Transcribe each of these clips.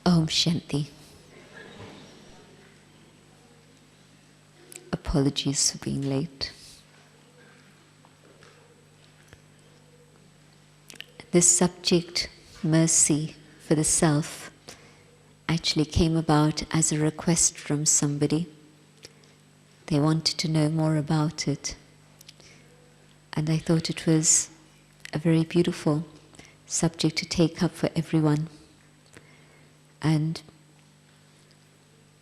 Om Shanti. Apologies for being late. This subject, mercy for the self, actually came about as a request from somebody. They wanted to know more about it. And I thought it was a very beautiful subject to take up for everyone. And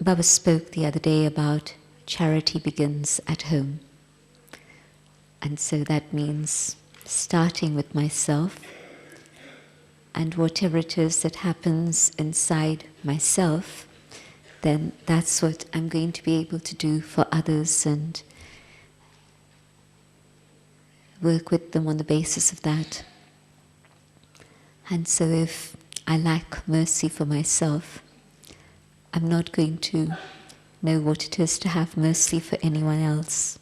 Baba spoke the other day about charity begins at home. And so that means starting with myself, and whatever it is that happens inside myself, then that's what I'm going to be able to do for others and work with them on the basis of that. And so if I lack mercy for myself, I'm not going to know what it is to have mercy for anyone else.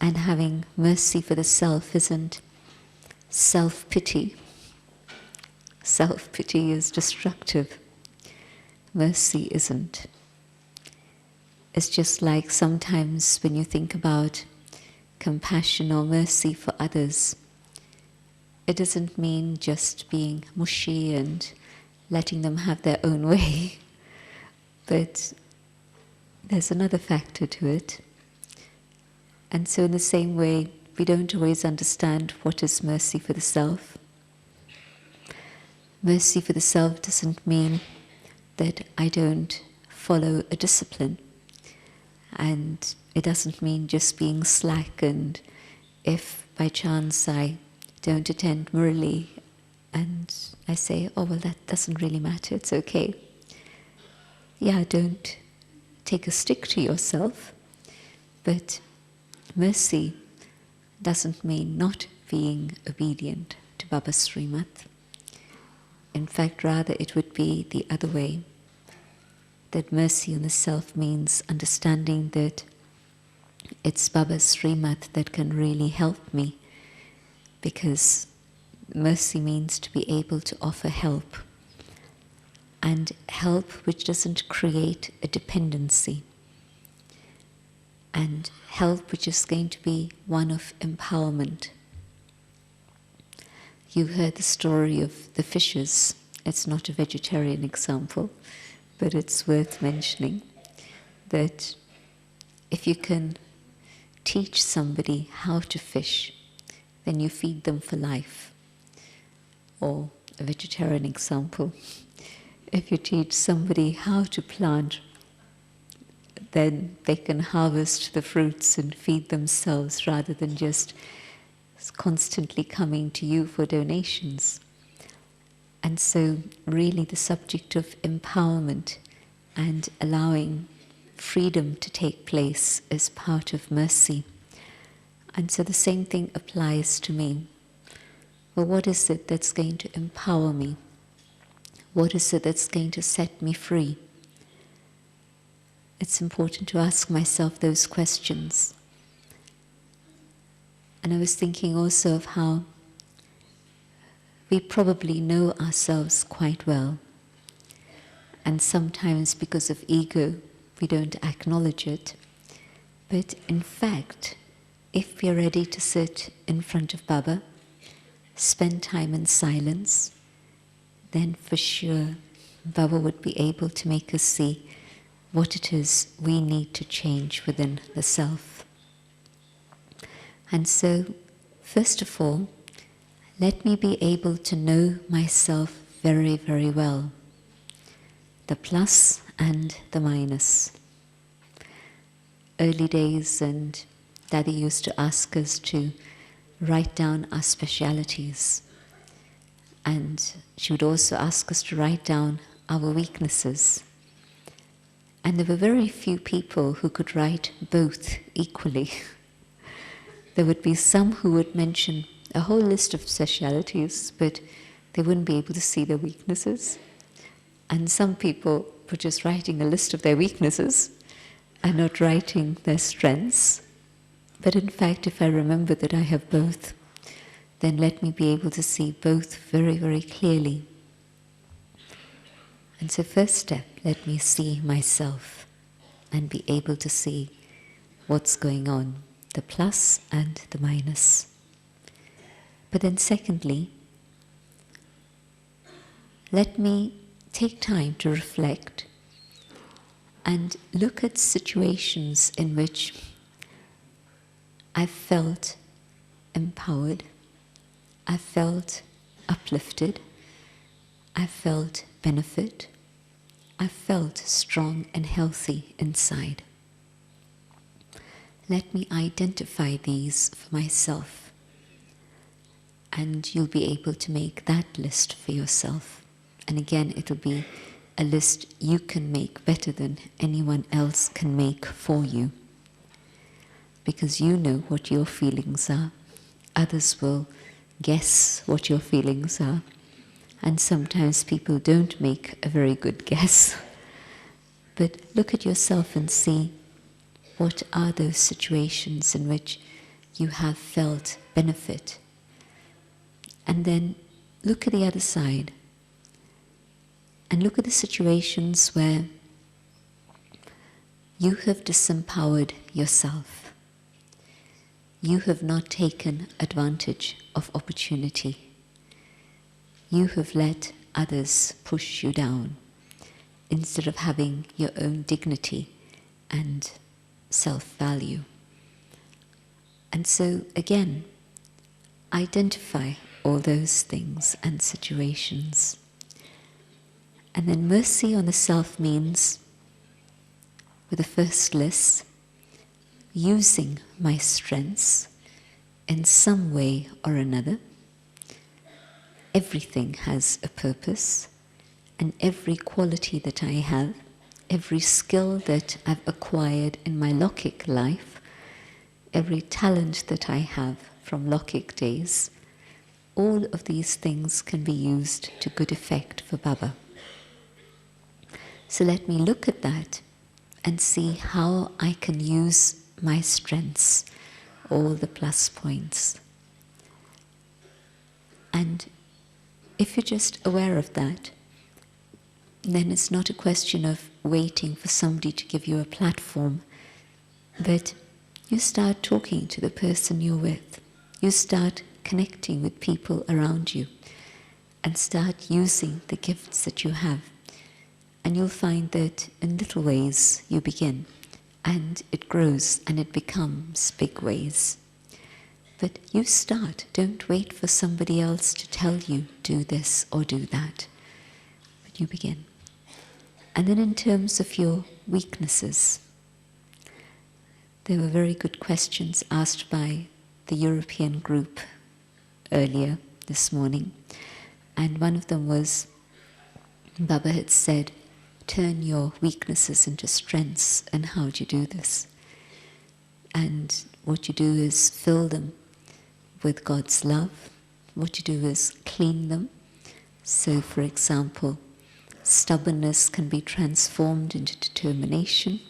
And having mercy for the self isn't self-pity. Self-pity is destructive. Mercy isn't. It's just like sometimes when you think about compassion or mercy for others, it doesn't mean just being mushy and letting them have their own way. But there's another factor to it. And so in the same way, we don't always understand what is mercy for the self. Mercy for the self doesn't mean that I don't follow a discipline. And it doesn't mean just being slack, and if by chance I don't attend Murli and I say, oh well, that doesn't really matter, it's okay. Yeah, don't take a stick to yourself, but mercy doesn't mean not being obedient to Baba's Srimad. In fact, rather it would be the other way, that mercy on the self means understanding that it's Baba's Srimad that can really help me, because mercy means to be able to offer help, and help which doesn't create a dependency, and help which is going to be one of empowerment. You heard the story of the fishes. It's not a vegetarian example, but it's worth mentioning that if you can teach somebody how to fish, then you feed them for life. Or a vegetarian example, if you teach somebody how to plant, then they can harvest the fruits and feed themselves rather than just constantly coming to you for donations. And so really the subject of empowerment and allowing freedom to take place is part of mercy. And so the same thing applies to me. Well, what is it that's going to empower me? What is it that's going to set me free? It's important to ask myself those questions. And I was thinking also of how we probably know ourselves quite well. And sometimes because of ego, we don't acknowledge it. But in fact, if we are ready to sit in front of Baba, spend time in silence, then for sure Baba would be able to make us see what it is we need to change within the self. And so, first of all, let me be able to know myself very, very well. The plus and the minus. Early days, and Daddy used to ask us to write down our specialities. And she would also ask us to write down our weaknesses. And there were very few people who could write both equally. There would be some who would mention a whole list of specialities, but they wouldn't be able to see their weaknesses. And some people were just writing a list of their weaknesses and not writing their strengths. But in fact, if I remember that I have both, then let me be able to see both very, very clearly. And so first step, let me see myself and be able to see what's going on, the plus and the minus. But then secondly, let me take time to reflect and look at situations in which I've felt empowered, I've felt uplifted, I've felt benefit, I've felt strong and healthy inside. Let me identify these for myself, and you'll be able to make that list for yourself. And again, it'll be a list you can make better than anyone else can make for you. Because you know what your feelings are. Others will guess what your feelings are. And sometimes people don't make a very good guess. But look at yourself and see what are those situations in which you have felt benefit. And then look at the other side. And look at the situations where you have disempowered yourself. You have not taken advantage of opportunity. You have let others push you down instead of having your own dignity and self-value. And so, again, identify all those things and situations. And then mercy on the self means, with the first list, using my strengths in some way or another. Everything has a purpose, and every quality that I have, every skill that I've acquired in my Lokik life, every talent that I have from Lokik days, all of these things can be used to good effect for Baba. So let me look at that and see how I can use my strengths, all the plus points. And if you're just aware of that, then it's not a question of waiting for somebody to give you a platform, but you start talking to the person you're with. You start connecting with people around you and start using the gifts that you have. And you'll find that in little ways you begin, and it grows and it becomes big ways. But you start. Don't wait for somebody else to tell you, do this or do that. But you begin. And then in terms of your weaknesses, there were very good questions asked by the European group earlier this morning. And one of them was, Baba had said, turn your weaknesses into strengths, and how do you do this? And what you do is fill them with God's love. What you do is clean them. So, for example, stubbornness can be transformed into determination.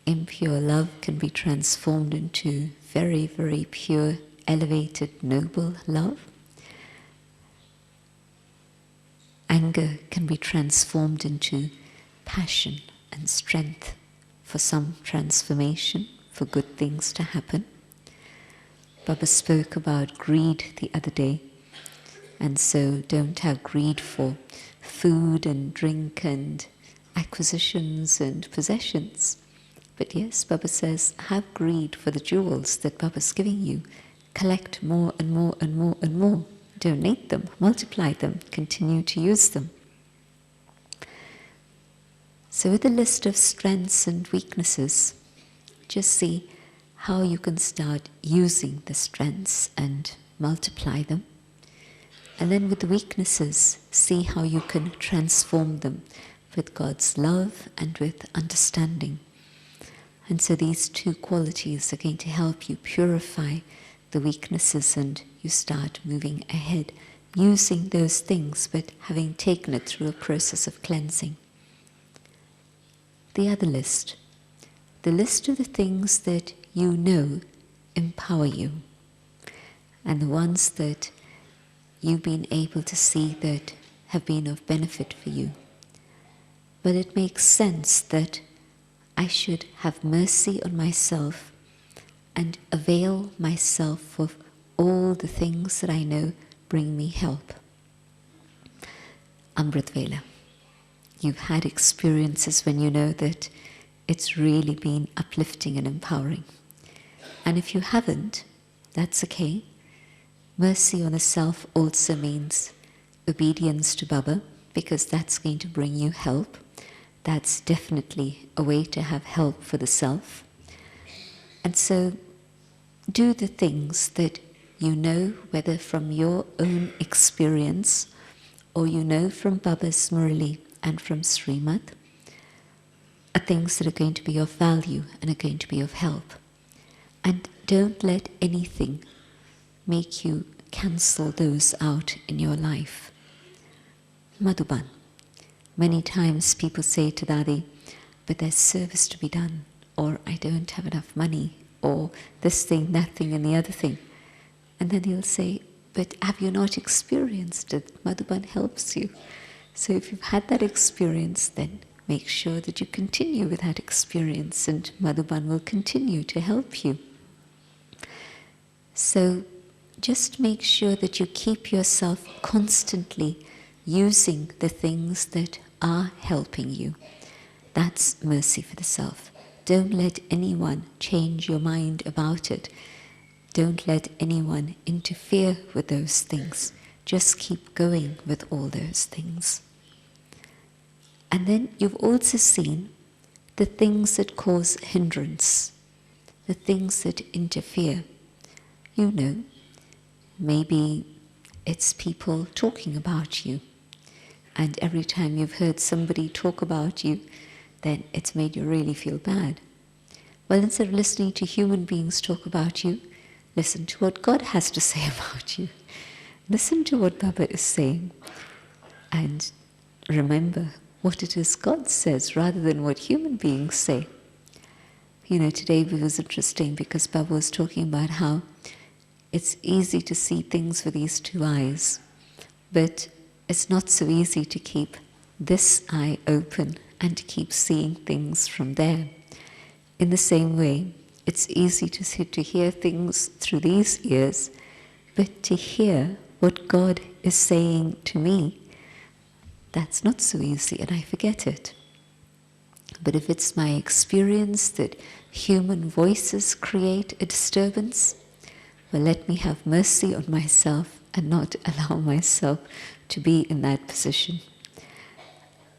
Impure love can be transformed into very, very pure, elevated, noble love. Anger can be transformed into passion and strength for some transformation, for good things to happen. Baba spoke about greed the other day, and so don't have greed for food and drink and acquisitions and possessions. But yes, Baba says, have greed for the jewels that Baba's giving you. Collect more and more and more and more. Donate them, multiply them, continue to use them. So with a list of strengths and weaknesses, just see how you can start using the strengths and multiply them. And then with the weaknesses, see how you can transform them with God's love and with understanding. And so these two qualities are going to help you purify the weaknesses, and you start moving ahead, using those things, but having taken it through a process of cleansing. The other list, the list of the things that you know empower you, and the ones that you've been able to see that have been of benefit for you. but it makes sense that I should have mercy on myself and avail myself of all the things that I know bring me help. Amrit Vela. You've had experiences when you know that it's really been uplifting and empowering. And if you haven't, that's okay. Mercy on the self also means obedience to Baba, because that's going to bring you help. That's definitely a way to have help for the self. And so do the things that you know, whether from your own experience or you know from Baba's Murali and from Srimad, are things that are going to be of value and are going to be of help. And don't let anything make you cancel those out in your life. Madhuban. Many times people say to Dadi, but there's service to be done, or I don't have enough money, or this thing, that thing, and the other thing. And then he'll say, but have you not experienced it? Madhuban helps you. So if you've had that experience, then make sure that you continue with that experience, and Madhuban will continue to help you. So just make sure that you keep yourself constantly using the things that are helping you. That's mercy for the self. Don't let anyone change your mind about it. Don't let anyone interfere with those things. Just keep going with all those things. And then you've also seen the things that cause hindrance, the things that interfere. You know, maybe it's people talking about you. And every time you've heard somebody talk about you, then it's made you really feel bad. Well, instead of listening to human beings talk about you, listen to what God has to say about you. Listen to what Baba is saying. And remember what it is God says rather than what human beings say. You know, today it was interesting because Baba was talking about how it's easy to see things with these two eyes, but it's not so easy to keep this eye open and to keep seeing things from there. In the same way, it's easy to hear things through these ears, but to hear what God is saying to me, that's not so easy, and I forget it. But if it's my experience that human voices create a disturbance, well, let me have mercy on myself and not allow myself to be in that position.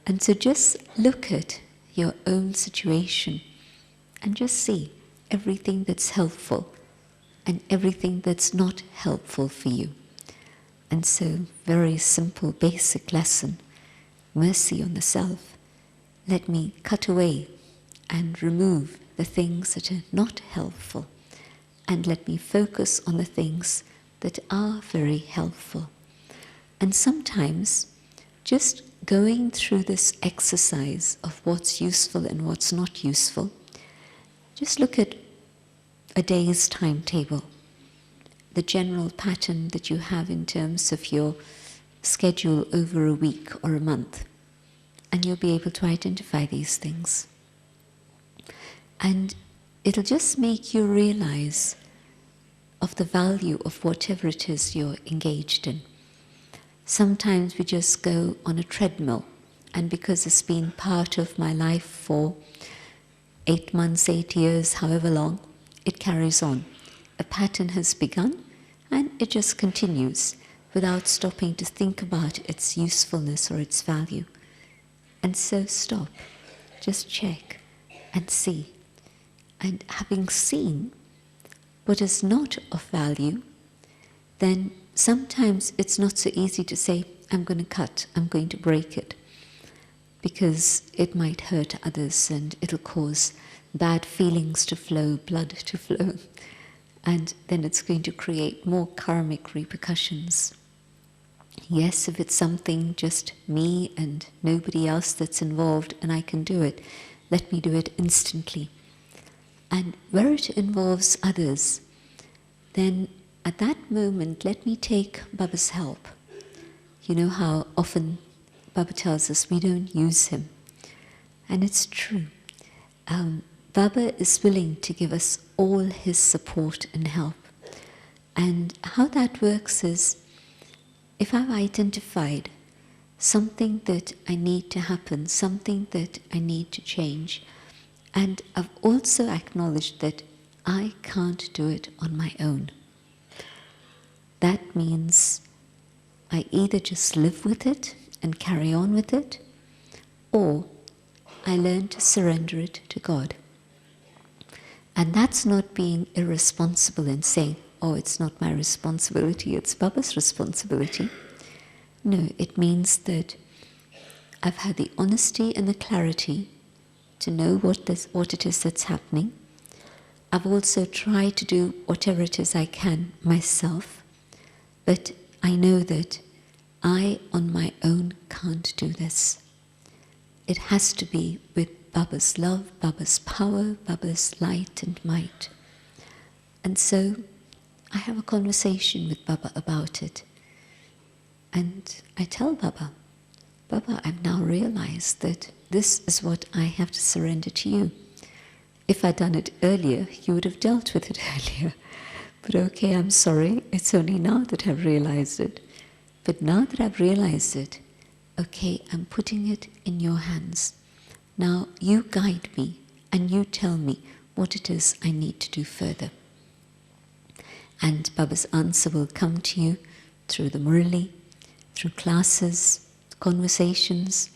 And so just look at your own situation and just see everything that's helpful and everything that's not helpful for you. And so, very simple, basic lesson, mercy on the self. Let me cut away and remove the things that are not helpful, and let me focus on the things that are very helpful. And sometimes just going through this exercise of what's useful and what's not useful, just look at a day's timetable, the general pattern that you have in terms of your schedule over a week or a month, and you'll be able to identify these things. And it'll just make you realize of the value of whatever it is you're engaged in. Sometimes we just go on a treadmill, and because it's been part of my life for 8 months, 8 years, however long, it carries on. A pattern has begun, and it just continues without stopping to think about its usefulness or its value. And so stop, just check and see. And having seen what is not of value, then sometimes it's not so easy to say, I'm going to cut, I'm going to break it, because it might hurt others and it'll cause bad feelings to flow, blood to flow, and then it's going to create more karmic repercussions. Yes, if it's something just me and nobody else that's involved and I can do it, let me do it instantly. And where it involves others, then at that moment, let me take Baba's help. You know how often Baba tells us we don't use him. And it's true. Baba is willing to give us all his support and help. And how that works is, if I've identified something that I need to happen, something that I need to change, and I've also acknowledged that I can't do it on my own, that means I either just live with it and carry on with it, or I learn to surrender it to God. And that's not being irresponsible and saying, oh, it's not my responsibility, it's Baba's responsibility. No, it means that I've had the honesty and the clarity to know what it is that's happening. I've also tried to do whatever it is I can myself, but I know that I on my own can't do this. It has to be with Baba's love, Baba's power, Baba's light and might. And so I have a conversation with Baba about it. And I tell Baba, Baba, I've now realized that this is what I have to surrender to you. If I'd done it earlier, you would have dealt with it earlier. But okay, I'm sorry, it's only now that I've realized it. But now that I've realized it, okay, I'm putting it in your hands. Now you guide me and you tell me what it is I need to do further. And Baba's answer will come to you through the Murali, through classes, conversations,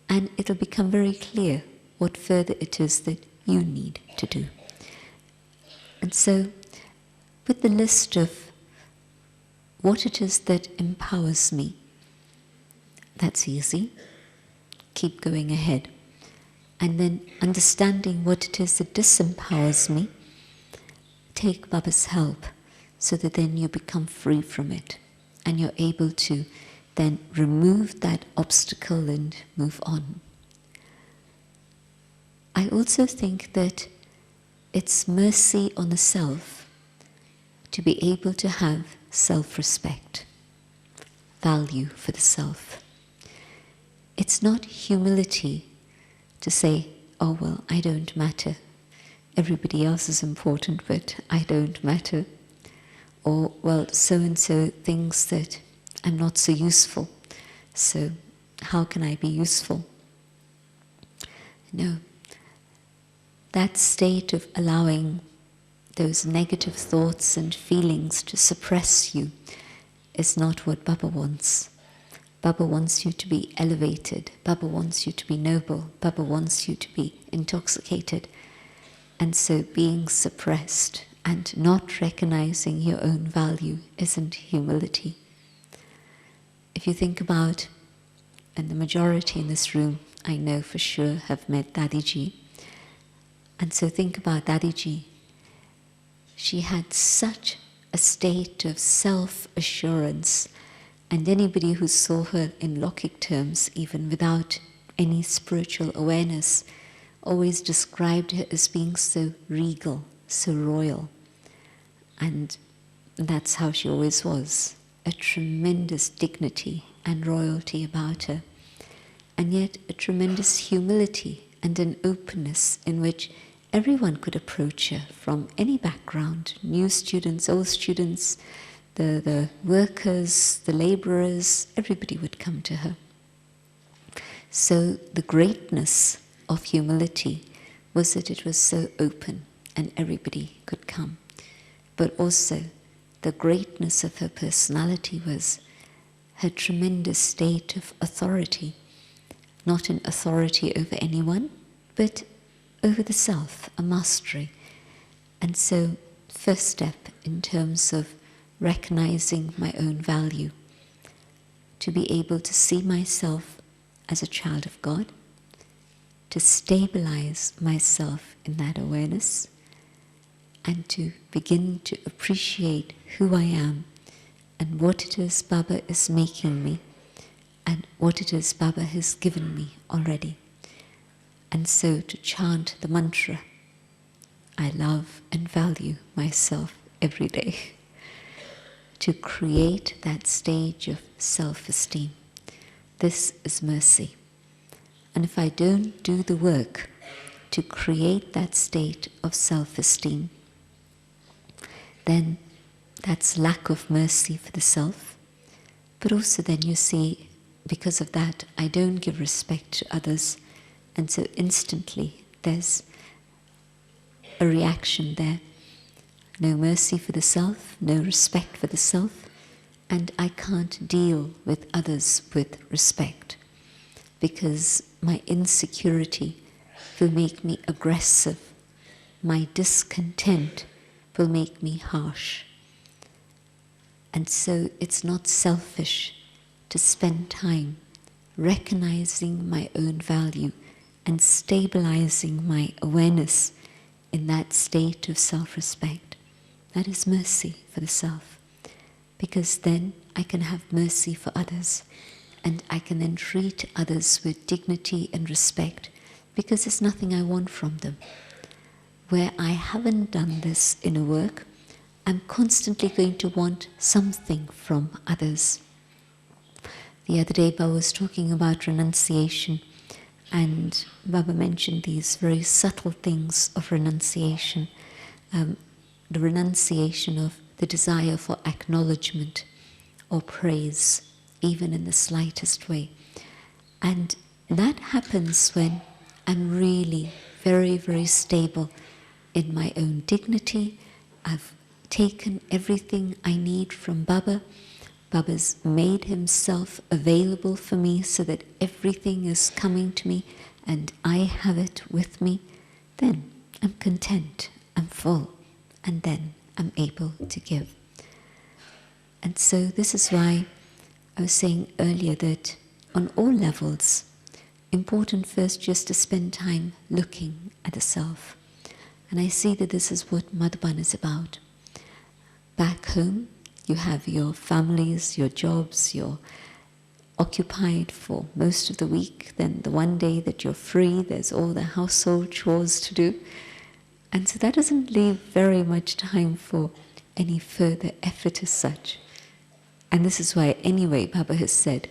and it'll become very clear what further it is that you need to do. And so, with the list of what it is that empowers me, that's easy. Keep going ahead. And then understanding what it is that disempowers me, take Baba's help so that then you become free from it and you're able to then remove that obstacle and move on. I also think that it's mercy on the self to be able to have self-respect, value for the self. It's not humility to say, oh well, I don't matter. Everybody else is important, but I don't matter. Or, well, so-and-so thinks that I'm not so useful, so how can I be useful? No. That state of allowing those negative thoughts and feelings to suppress you is not what Baba wants. Baba wants you to be elevated. Baba wants you to be noble. Baba wants you to be intoxicated. And so being suppressed and not recognizing your own value isn't humility. If you think about, and the majority in this room, I know for sure, have met Dadiji. And so think about Dadiji. She had such a state of self-assurance, and anybody who saw her in Lokik terms, even without any spiritual awareness, always described her as being so regal, so royal. And that's how she always was. A tremendous dignity and royalty about her. And yet a tremendous humility and an openness in which everyone could approach her from any background, new students, old students, the workers, the laborers, everybody would come to her. So the greatness of humility was that it was so open and everybody could come. But also the greatness of her personality was her tremendous state of authority. Not an authority over anyone, but over the self, a mastery. And so, first step in terms of recognizing my own value, to be able to see myself as a child of God, to stabilize myself in that awareness, and to begin to appreciate who I am and what it is Baba is making me and what it is Baba has given me already. And so to chant the mantra, I love and value myself every day. To create that stage of self-esteem. This is mercy. And if I don't do the work to create that state of self-esteem, then that's lack of mercy for the self. But also then you see, because of that, I don't give respect to others. And so instantly there's a reaction there. No mercy for the self, no respect for the self, and I can't deal with others with respect, because my insecurity will make me aggressive. My discontent will make me harsh. And so it's not selfish to spend time recognizing my own value and stabilizing my awareness in that state of self-respect. That is mercy for the self, because then I can have mercy for others, and I can then treat others with dignity and respect, because there's nothing I want from them. Where I haven't done this in a work, I'm constantly going to want something from others. The other day, Baba was talking about renunciation, and Baba mentioned these very subtle things of renunciation. The renunciation of the desire for acknowledgement or praise, even in the slightest way. And that happens when I'm really very, very stable in my own dignity. I've taken everything I need from Baba. Baba's made himself available for me so that everything is coming to me and I have it with me. Then I'm content, I'm full, and then I'm able to give. And so this is why I was saying earlier that on all levels, important first just to spend time looking at the self. And I see that this is what Madhuban is about. Back home, you have your families, your jobs, you're occupied for most of the week. Then the one day that you're free, there's all the household chores to do. And so that doesn't leave very much time for any further effort as such. And this is why anyway Baba has said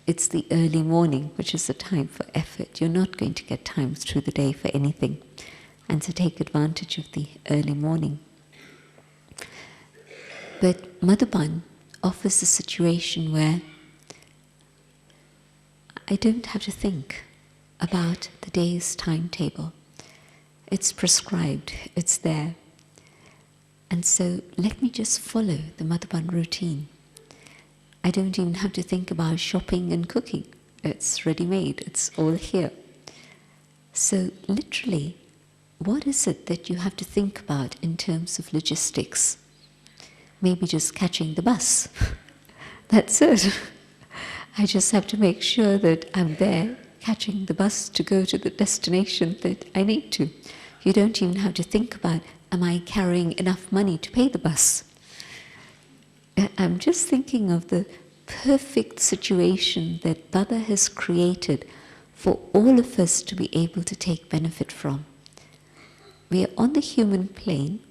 it's the early morning which is the time for effort. You're not going to get time through the day for anything. And so take advantage of the early morning. But Madhuban offers a situation where I don't have to think about the day's timetable. It's prescribed, it's there. And so let me just follow the Madhuban routine. I don't even have to think about shopping and cooking. It's ready-made, it's all here. So literally, what is it that you have to think about in terms of logistics? Maybe just catching the bus. That's it. I just have to make sure that I'm there catching the bus to go to the destination that I need to. You don't even have to think about, am I carrying enough money to pay the bus? I'm just thinking of the perfect situation that Baba has created for all of us to be able to take benefit from. We are on the human plane,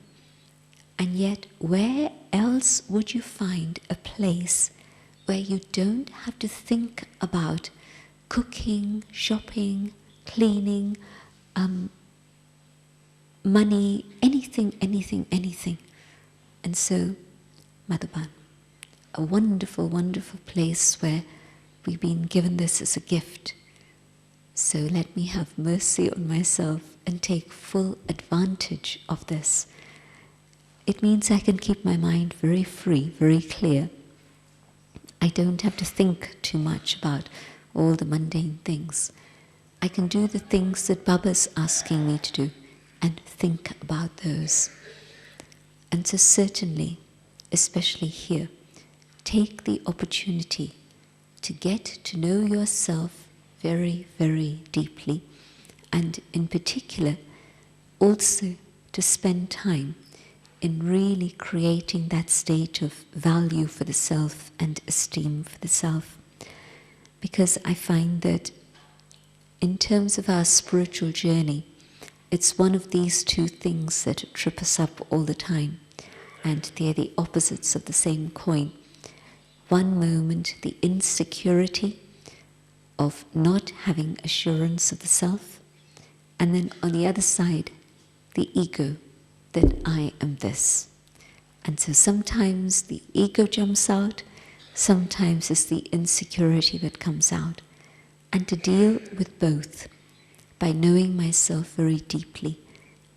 and yet where else would you find a place where you don't have to think about cooking, shopping, cleaning, money, anything. And so, Madhuban, a wonderful, wonderful place where we've been given this as a gift. So let me have mercy on myself and take full advantage of this. It means I can keep my mind very free, very clear. I don't have to think too much about all the mundane things. I can do the things that Baba's asking me to do and think about those. And so certainly, especially here, take the opportunity to get to know yourself very, very deeply, and in particular, also to spend time in really creating that state of value for the self and esteem for the self. Because I find that in terms of our spiritual journey, it's one of these two things that trip us up all the time, and they're the opposites of the same coin. One moment, the insecurity of not having assurance of the self, and then on the other side, the ego, that I am this. And so sometimes the ego jumps out, sometimes it's the insecurity that comes out. And to deal with both by knowing myself very deeply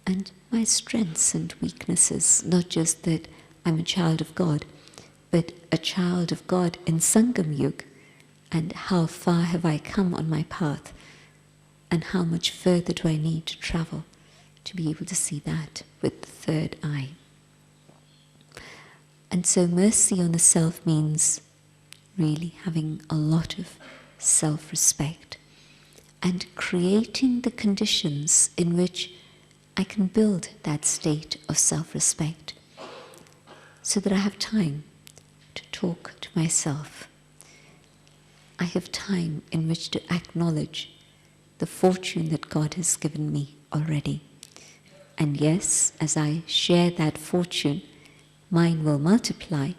and my strengths and weaknesses, not just that I'm a child of God, but a child of God in Sangam Yuga, and how far have I come on my path, and how much further do I need to travel to be able to see that with the third eye. And so mercy on the self means really having a lot of self-respect and creating the conditions in which I can build that state of self-respect so that I have time to talk to myself. I have time in which to acknowledge the fortune that God has given me already. And yes, as I share that fortune, mine will multiply,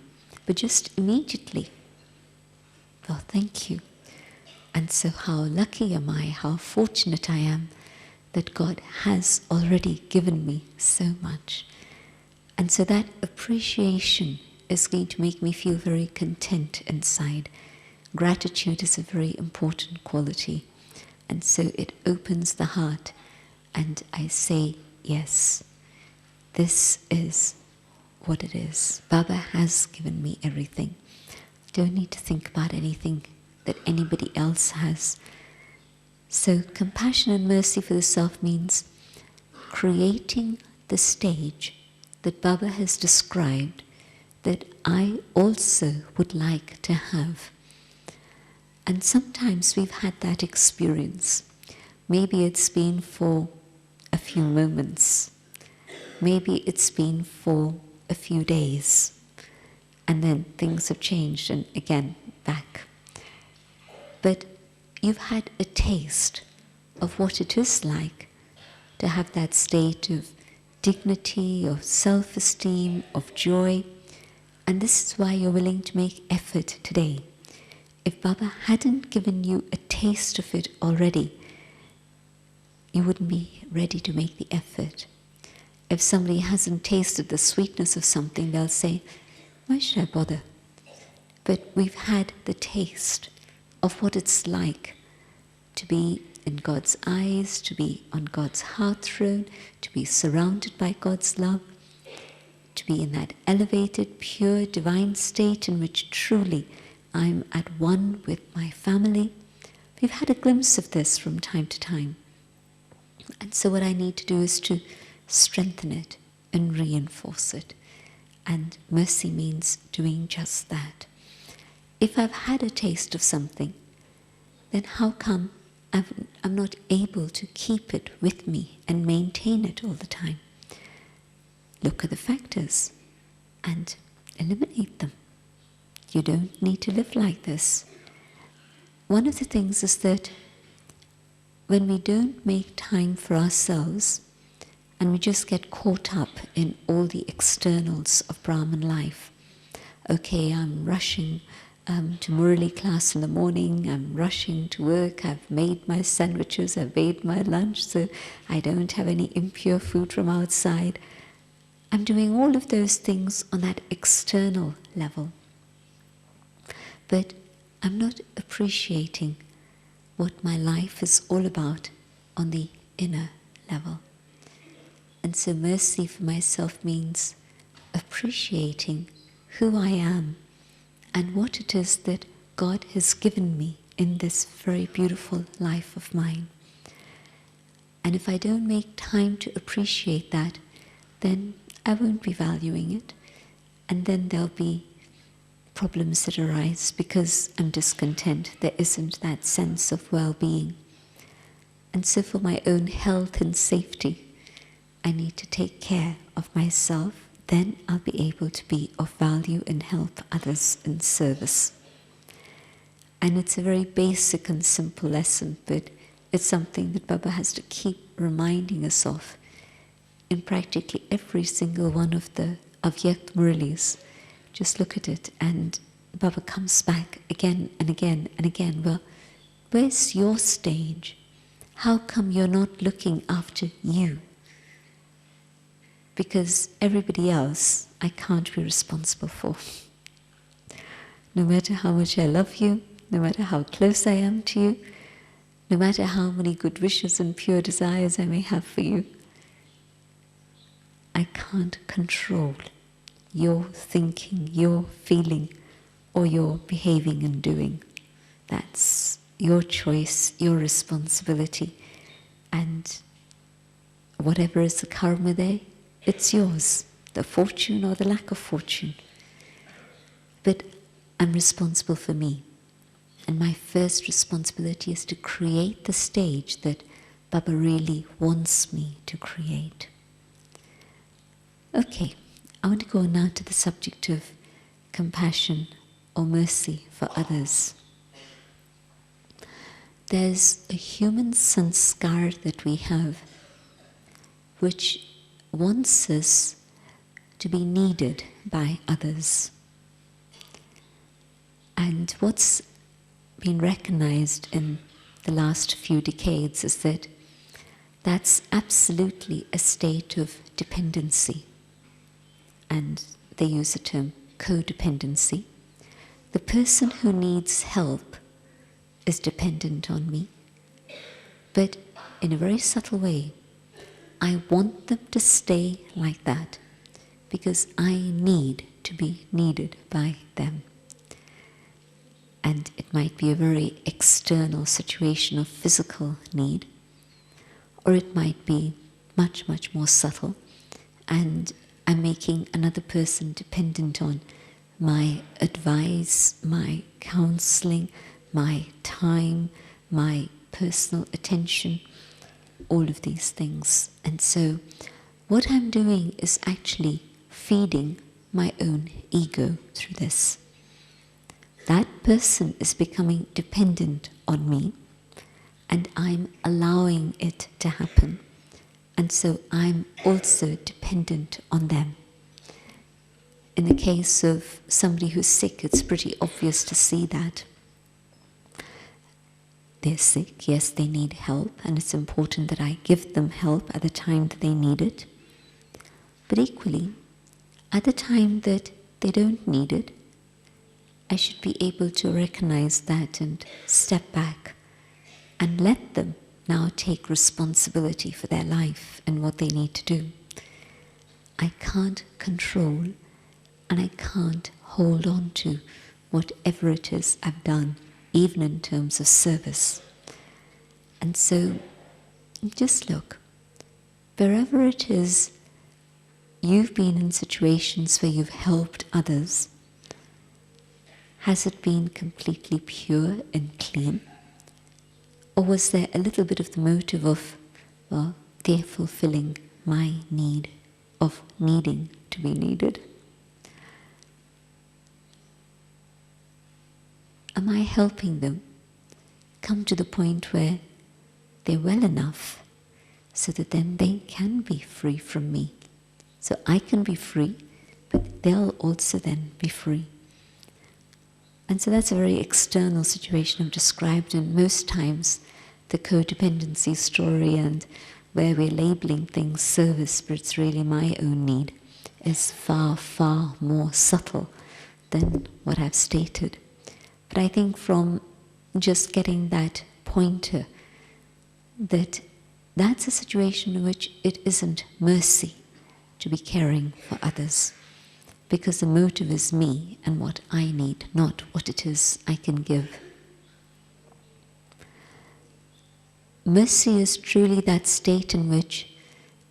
but just immediately. Well, thank you. And so how lucky am I, how fortunate I am that God has already given me so much. And so that appreciation is going to make me feel very content inside. Gratitude is a very important quality. And so it opens the heart and I say, yes, this is what it is. Baba has given me everything. Don't need to think about anything that anybody else has. So compassion and mercy for the self means creating the stage that Baba has described that I also would like to have. And sometimes we've had that experience. Maybe it's been for a few moments. Maybe it's been for a few days. And then things have changed and again, back. But you've had a taste of what it is like to have that state of dignity, of self-esteem, of joy. And this is why you're willing to make effort today. If Baba hadn't given you a taste of it already, you wouldn't be ready to make the effort. If somebody hasn't tasted the sweetness of something, they'll say, why should I bother? But we've had the taste of what it's like to be in God's eyes, to be on God's heart throne, to be surrounded by God's love, to be in that elevated, pure, divine state in which truly I'm at one with my family. We've had a glimpse of this from time to time. And so what I need to do is to strengthen it and reinforce it. And mercy means doing just that. If I've had a taste of something, then how come I'm not able to keep it with me and maintain it all the time? Look at the factors and eliminate them. You don't need to live like this. One of the things is that when we don't make time for ourselves and we just get caught up in all the externals of Brahman life. Okay, I'm rushing to Murali class in the morning, I'm rushing to work, I've made my sandwiches, I've made my lunch, so I don't have any impure food from outside. I'm doing all of those things on that external level. But I'm not appreciating what my life is all about on the inner level. And so mercy for myself means appreciating who I am and what it is that God has given me in this very beautiful life of mine. And if I don't make time to appreciate that, then I won't be valuing it. And then there'll be problems that arise because I'm discontent. There isn't that sense of well-being. And so for my own health and safety, I need to take care of myself. Then I'll be able to be of value and help others in service. And it's a very basic and simple lesson, but it's something that Baba has to keep reminding us of in practically every single one of the Avyakt Muralis. Just look at it and Baba comes back again and again and again. Well, where's your stage? How come you're not looking after you? Because everybody else I can't be responsible for. No matter how much I love you, no matter how close I am to you, no matter how many good wishes and pure desires I may have for you, I can't control your thinking, your feeling, or your behaving and doing. That's your choice, your responsibility. And whatever is the karma there, it's yours, the fortune or the lack of fortune. But I'm responsible for me. And my first responsibility is to create the stage that Baba really wants me to create. Okay, I want to go now to the subject of compassion or mercy for others. There's a human sanskar that we have which wants us to be needed by others. And what's been recognized in the last few decades is that that's absolutely a state of dependency. And they use the term codependency. The person who needs help is dependent on me, but in a very subtle way, I want them to stay like that because I need to be needed by them. And it might be a very external situation of physical need, or it might be much, much more subtle, and I'm making another person dependent on my advice, my counseling, my time, my personal attention, all of these things. And so what I'm doing is actually feeding my own ego through this. That person is becoming dependent on me, and I'm allowing it to happen. And so I'm also dependent on them. In the case of somebody who's sick, it's pretty obvious to see that. They're sick, yes, they need help, and it's important that I give them help at the time that they need it. But equally, at the time that they don't need it, I should be able to recognize that and step back and let them now take responsibility for their life and what they need to do. I can't control and I can't hold on to whatever it is I've done, even in terms of service. And so, just look, wherever it is you've been in situations where you've helped others, has it been completely pure and clean? Or was there a little bit of the motive of, well, they're fulfilling my need of needing to be needed? Am I helping them come to the point where they're well enough so that then they can be free from me? So I can be free, but they'll also then be free. And so that's a very external situation I've described, and most times the codependency story and where we're labeling things service, but it's really my own need, is far, far more subtle than what I've stated. But I think from just getting that pointer, that that's a situation in which it isn't mercy to be caring for others, because the motive is me and what I need, not what it is I can give. Mercy is truly that state in which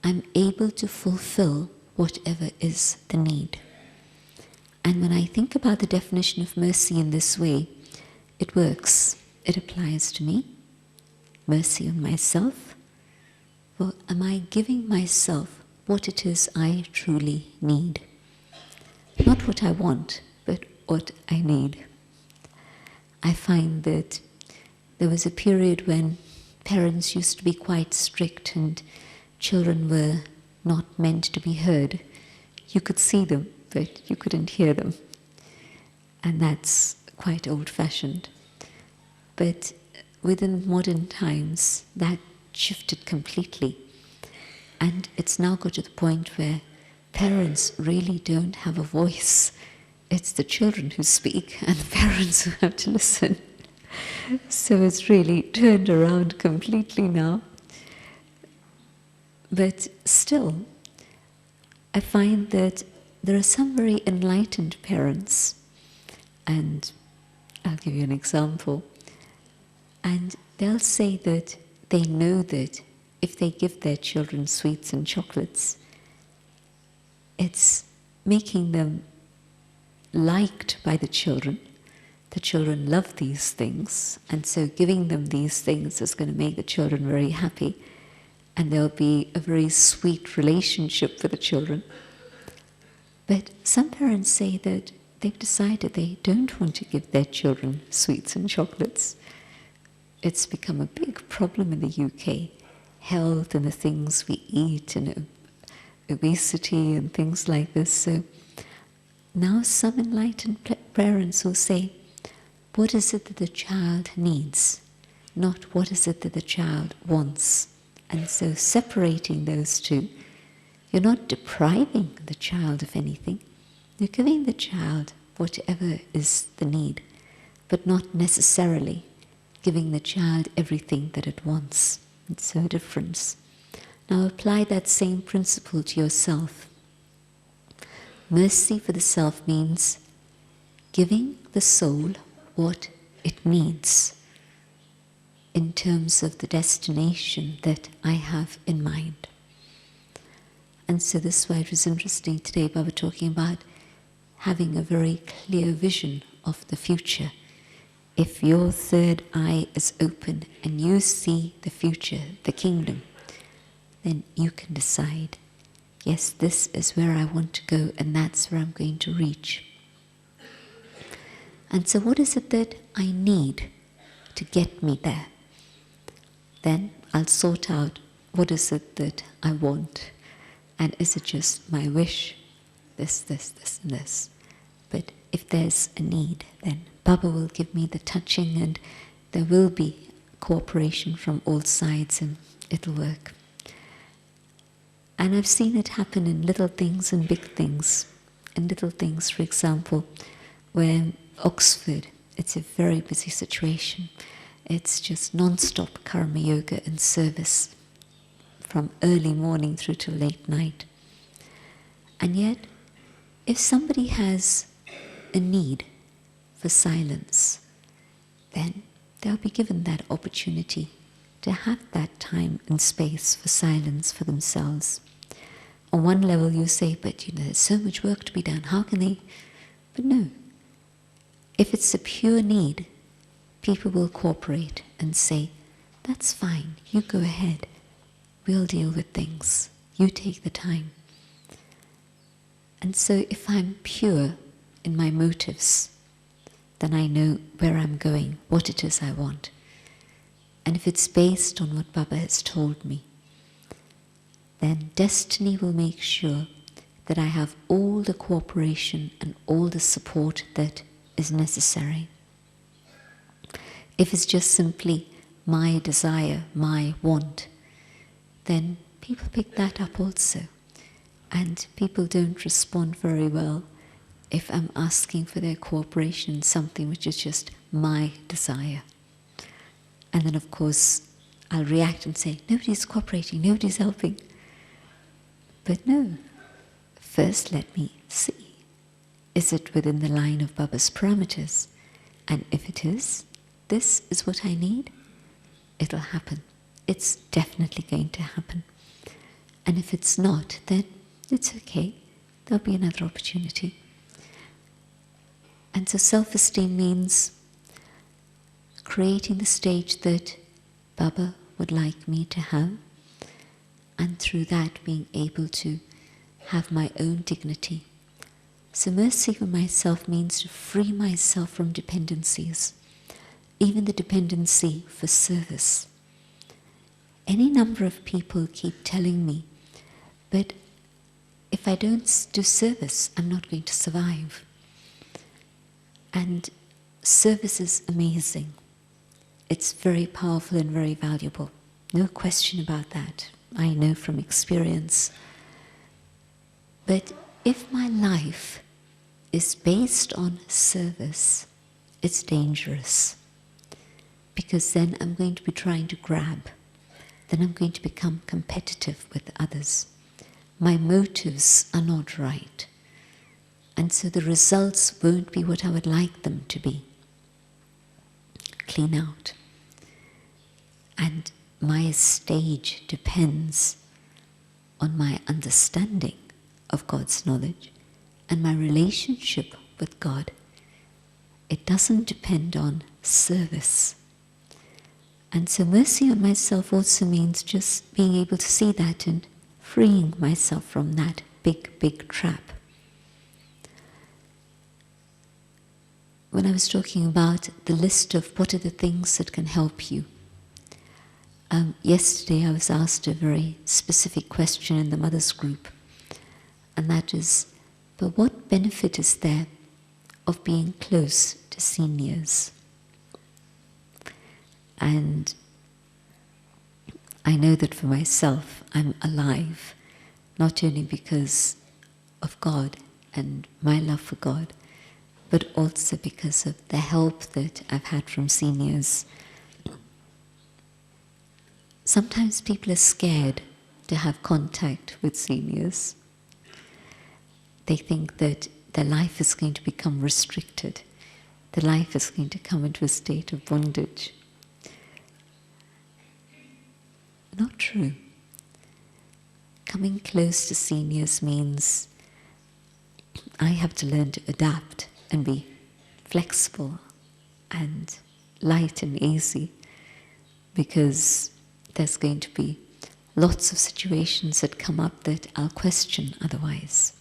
I'm able to fulfill whatever is the need. And when I think about the definition of mercy in this way, it works. It applies to me. Mercy on myself. Well, am I giving myself what it is I truly need? Not what I want, but what I need. I find that there was a period when parents used to be quite strict and children were not meant to be heard. You could see them, but you couldn't hear them. And that's quite old-fashioned. But within modern times, that shifted completely. And it's now got to the point where parents really don't have a voice. It's the children who speak and the parents who have to listen. So it's really turned around completely now. But still, I find that there are some very enlightened parents, and I'll give you an example, and they'll say that they know that if they give their children sweets and chocolates, it's making them liked by the children. The children love these things, and so giving them these things is going to make the children very happy, and there'll be a very sweet relationship for the children. But some parents say that they've decided they don't want to give their children sweets and chocolates. It's become a big problem in the UK. Health and the things we eat and obesity and things like this. So now some enlightened parents will say, what is it that the child needs? Not what is it that the child wants. And so separating those two, you're not depriving the child of anything. You're giving the child whatever is the need, but not necessarily giving the child everything that it wants. It's a difference. Now apply that same principle to yourself. Mercy for the self means giving the soul what it needs in terms of the destination that I have in mind. And so this is why it was interesting today, Baba talking about having a very clear vision of the future. If your third eye is open and you see the future, the kingdom, then you can decide, yes, this is where I want to go and that's where I'm going to reach. And so what is it that I need to get me there? Then I'll sort out what is it that I want, and is it just my wish, this, and this. But if there's a need, then Baba will give me the touching and there will be cooperation from all sides and it'll work. And I've seen it happen in little things and big things. In little things, for example, where Oxford, it's a very busy situation. It's just non-stop karma yoga and service from early morning through to late night. And yet, if somebody has a need for silence, then they'll be given that opportunity to have that time and space for silence for themselves. On one level you say, but there's so much work to be done, how can they? But no. If it's a pure need, people will cooperate and say, that's fine, you go ahead, we'll deal with things, you take the time. And so if I'm pure in my motives, then I know where I'm going, what it is I want. And if it's based on what Baba has told me, then destiny will make sure that I have all the cooperation and all the support that is necessary. If it's just simply my desire, my want, then people pick that up also. And people don't respond very well if I'm asking for their cooperation in something which is just my desire. And then of course I'll react and say, nobody's cooperating, nobody's helping. But no, first let me see. Is it within the line of Baba's parameters? And if it is, this is what I need, it'll happen. It's definitely going to happen. And if it's not, then it's okay. There'll be another opportunity. And so self-esteem means creating the stage that Baba would like me to have, and through that being able to have my own dignity. So mercy for myself means to free myself from dependencies, even the dependency for service. Any number of people keep telling me, but if I don't do service, I'm not going to survive. And service is amazing. it's very powerful and very valuable. No question about that. I know from experience. But if my life is based on service, it's dangerous. Because then I'm going to be trying to grab. Then I'm going to become competitive with others. My motives are not right. And so the results won't be what I would like them to be. Clean out. And my stage depends on my understanding of God's knowledge and my relationship with God. It doesn't depend on service. And so mercy on myself also means just being able to see that and freeing myself from that big, big trap. When I was talking about the list of what are the things that can help you, yesterday I was asked a very specific question in the mothers group, and that is, but what benefit is there of being close to seniors? And I know that for myself, I'm alive, not only because of God and my love for God, but also because of the help that I've had from seniors. Sometimes people are scared to have contact with seniors. They think that their life is going to become restricted. Their life is going to come into a state of bondage. Not true. Coming close to seniors means I have to learn to adapt and be flexible and light and easy, because there's going to be lots of situations that come up that I'll question otherwise.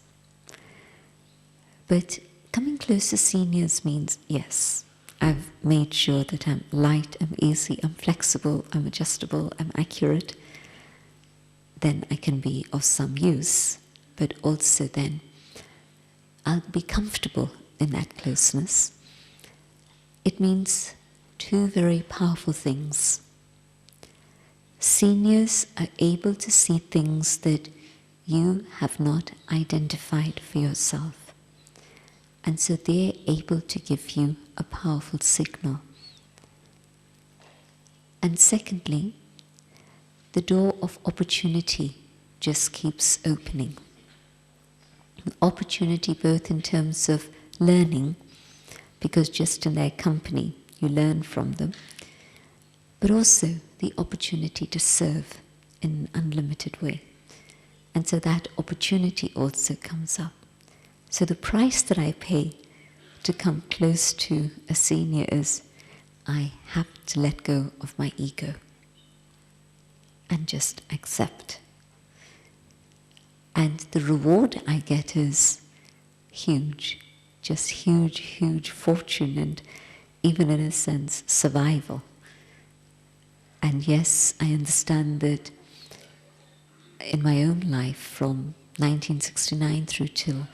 But coming close to seniors means, yes, I've made sure that I'm light, I'm easy, I'm flexible, I'm adjustable, I'm accurate. Then I can be of some use, but also then I'll be comfortable in that closeness. It means two very powerful things. Seniors are able to see things that you have not identified for yourself. And so they're able to give you a powerful signal. And secondly, the door of opportunity just keeps opening. Opportunity both in terms of learning, because just in their company you learn from them, but also the opportunity to serve in an unlimited way. And so that opportunity also comes up. So the price that I pay to come close to a senior is I have to let go of my ego and just accept. And the reward I get is huge, just huge, huge fortune, and even in a sense, survival. And yes, I understand that in my own life from 1969 through till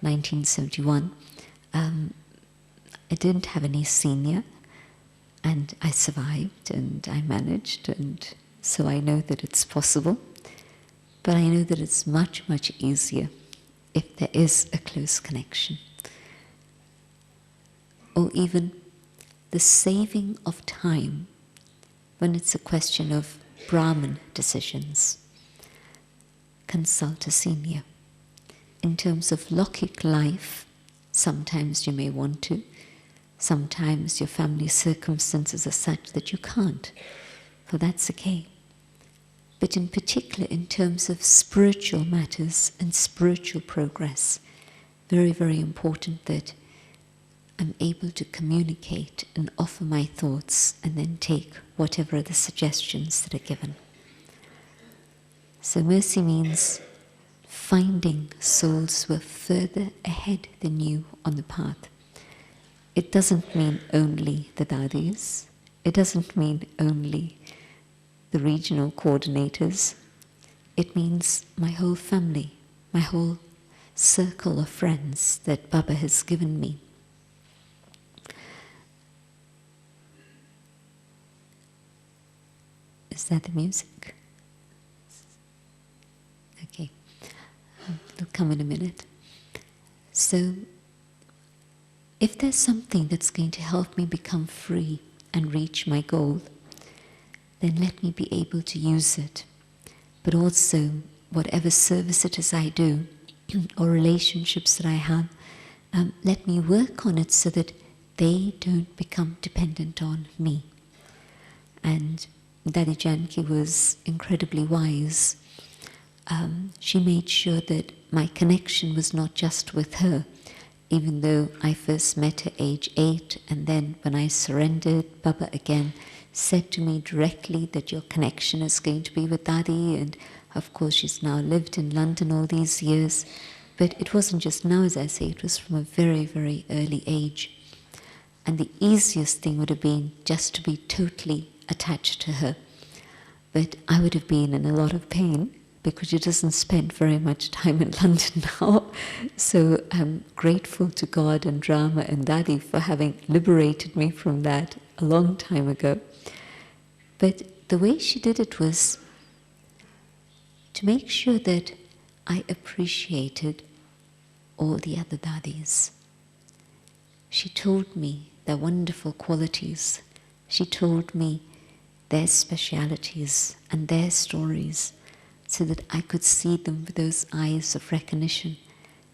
1971, I didn't have any senior, and I survived and I managed, and so I know that it's possible. But I know that it's much, much easier if there is a close connection. Or even the saving of time when it's a question of Brahman decisions. Consult a senior. In terms of Lokik life, sometimes you may want to, sometimes your family circumstances are such that you can't, for that's okay. But in particular, in terms of spiritual matters and spiritual progress, very, very important that I'm able to communicate and offer my thoughts and then take whatever are the suggestions that are given. So mercy means finding souls who are further ahead than you on the path. It doesn't mean only the dadis. It doesn't mean only the regional coordinators. It means my whole family, my whole circle of friends that Baba has given me. Is that the music? Okay, it'll come in a minute. So, if there's something that's going to help me become free and reach my goal, then let me be able to use it. But also, whatever service it is I do, or relationships that I have, let me work on it so that they don't become dependent on me. And Sister Jayanti was incredibly wise. She made sure that my connection was not just with her, even though I first met her age 8, and then when I surrendered, Baba again said to me directly that your connection is going to be with Dadi, and of course she's now lived in London all these years. But it wasn't just now, as I say, it was from a very, very early age. And the easiest thing would have been just to be totally attached to her. But I would have been in a lot of pain because she doesn't spend very much time in London now. So I'm grateful to God and Rama and Dadi for having liberated me from that a long time ago. But the way she did it was to make sure that I appreciated all the other Dadis. She told me their wonderful qualities. She told me their specialities and their stories so that I could see them with those eyes of recognition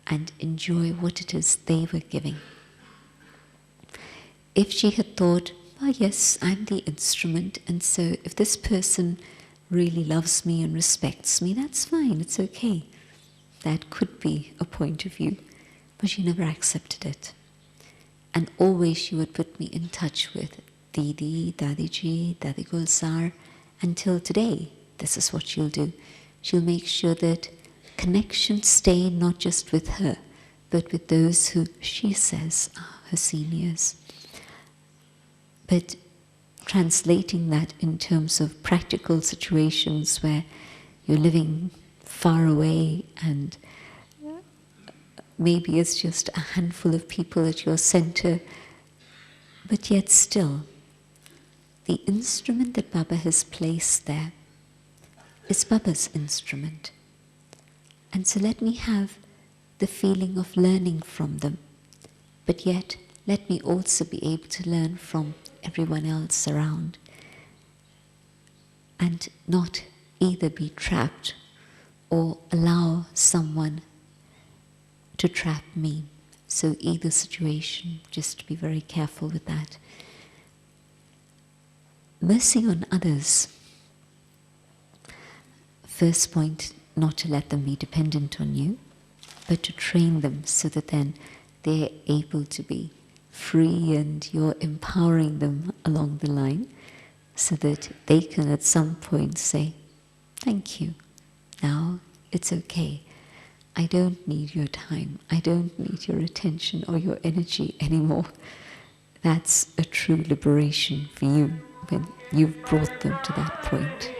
and enjoy what it is they were giving. If she had thought, oh yes, I'm the instrument, and so if this person really loves me and respects me, that's fine, it's okay. That could be a point of view, but she never accepted it. And always she would put me in touch with Didi, Dadiji, Dadi Gulsar. Until today, this is what she'll do. She'll make sure that connections stay not just with her, but with those who she says are her seniors. But translating that in terms of practical situations where you're living far away and maybe it's just a handful of people at your center, but yet still, the instrument that Baba has placed there is Baba's instrument. And so let me have the feeling of learning from them, but yet let me also be able to learn from everyone else around and not either be trapped or allow someone to trap me. So either situation, just to be very careful with that. Mercy on others. First point, not to let them be dependent on you, but to train them so that then they're able to be free and you're empowering them along the line so that they can at some point say, thank you, now it's okay. I don't need your time, I don't need your attention or your energy anymore. That's a true liberation for you when you've brought them to that point.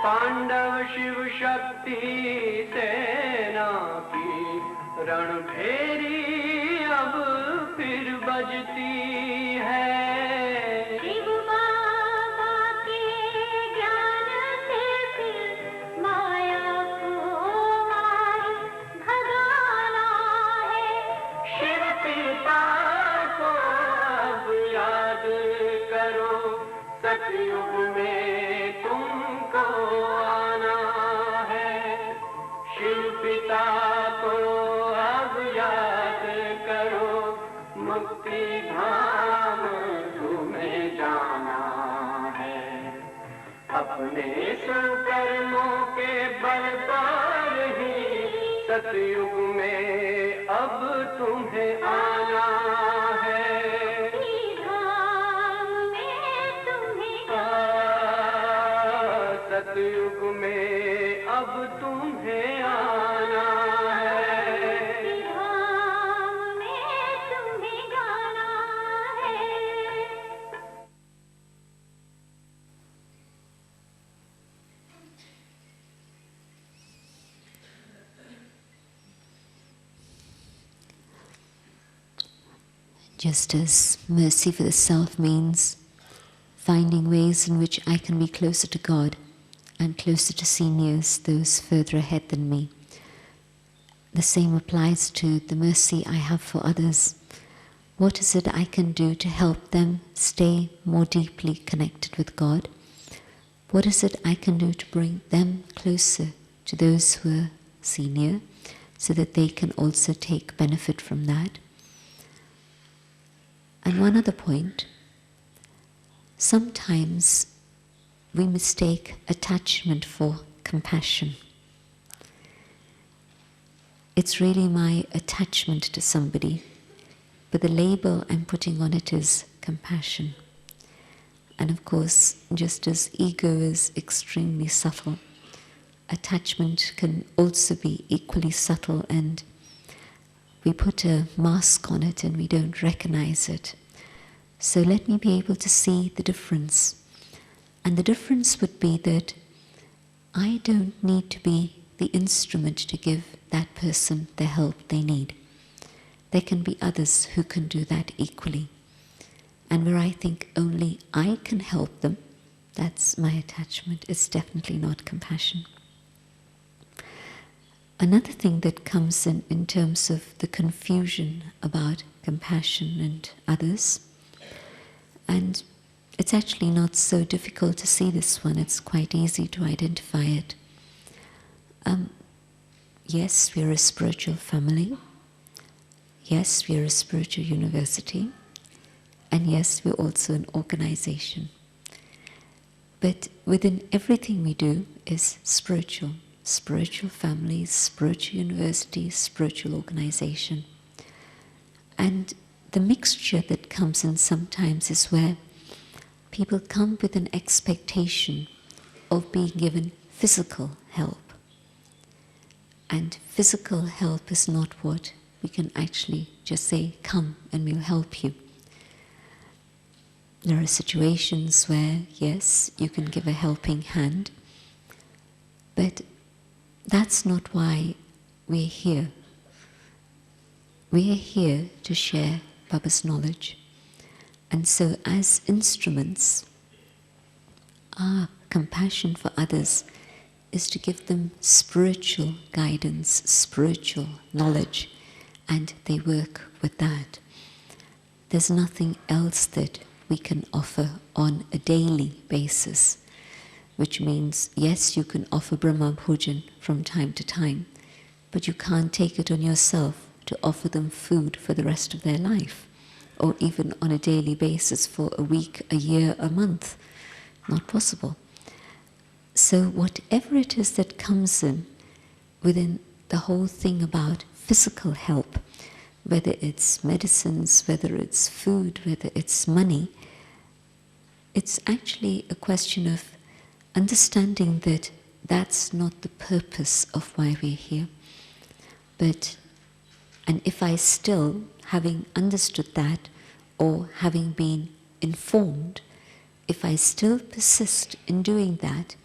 Pandav Shiv Shakti सेना की रणभेरी अब फिर बजती है। शिव बाबा के ज्ञान से फिर माया को मार भगाना है। शिव पिता को अब याद करो, सतयुग में तुमको आना है। शिव पिता को अब याद करो, मुक्ति धाम तुम्हें जाना है। अपने सुकर्मों के बल पर ही सतयुग में अब तुम्हें आना है। धाम में तुम्हें सतयुग में अब तुम्हें आना है। धाम में तुम्हें जाना है। Just as mercy for the self means finding ways in which I can be closer to God and closer to seniors, those further ahead than me, the same applies to the mercy I have for others. What is it I can do to help them stay more deeply connected with God? What is it I can do to bring them closer to those who are senior so that they can also take benefit from that? And one other point, sometimes we mistake attachment for compassion. It's really my attachment to somebody, but the label I'm putting on it is compassion. And of course, just as ego is extremely subtle, attachment can also be equally subtle, and we put a mask on it and we don't recognize it. So let me be able to see the difference. And the difference would be that I don't need to be the instrument to give that person the help they need. There can be others who can do that equally. And where I think only I can help them, that's my attachment. It's definitely not compassion. Another thing that comes in terms of the confusion about compassion and others, and it's actually not so difficult to see this one, it's quite easy to identify it. Yes, we are a spiritual family. Yes, we are a spiritual university. And yes, we're also an organization. But within everything we do is spiritual. Spiritual families, spiritual universities, spiritual organization. And the mixture that comes in sometimes is where people come with an expectation of being given physical help. And physical help is not what we can actually just say, come and we'll help you. There are situations where, yes, you can give a helping hand, but that's not why we're here. We are here to share Baba's knowledge. And so as instruments, our compassion for others is to give them spiritual guidance, spiritual knowledge, and they work with that. There's nothing else that we can offer on a daily basis, which means, yes, you can offer Brahma Bhojan from time to time, but you can't take it on yourself to offer them food for the rest of their life, or even on a daily basis for a week, a year, a month. Not possible. So whatever it is that comes in within the whole thing about physical help, whether it's medicines, whether it's food, whether it's money, it's actually a question of understanding that that's not the purpose of why we're here. And if I still, having understood that, or having been informed, if I still persist in doing that,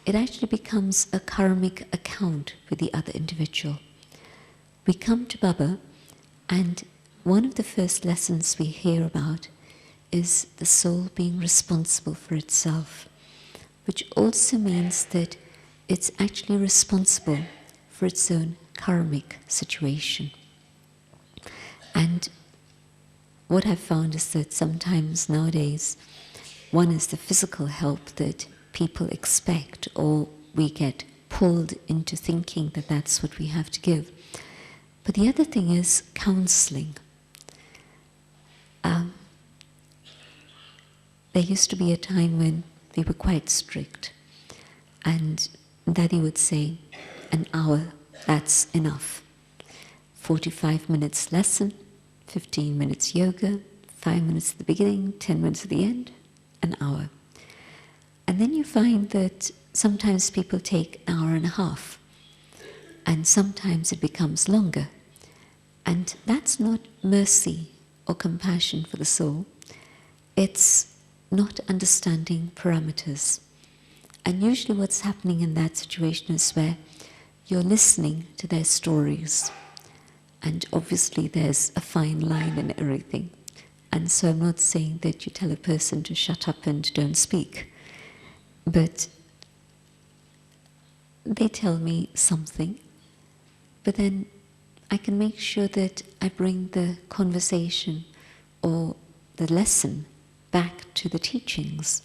it actually becomes a karmic account with the other individual. We come to Baba, and one of the first lessons we hear about is the soul being responsible for itself, which also means that it's actually responsible for its own karmic situation. And what I've found is that sometimes nowadays, one is the physical help that people expect, or we get pulled into thinking that that's what we have to give. But the other thing is counseling. There used to be a time when we were quite strict, and Daddy would say, an hour, that's enough. 45 minutes lesson, 15 minutes yoga, 5 minutes at the beginning, 10 minutes at the end, an hour. And then you find that sometimes people take an hour and a half, and sometimes it becomes longer. And that's not mercy or compassion for the soul. It's not understanding parameters. And usually what's happening in that situation is where you're listening to their stories. And obviously there's a fine line in everything. And so I'm not saying that you tell a person to shut up and don't speak. But they tell me something. But then I can make sure that I bring the conversation or the lesson back to the teachings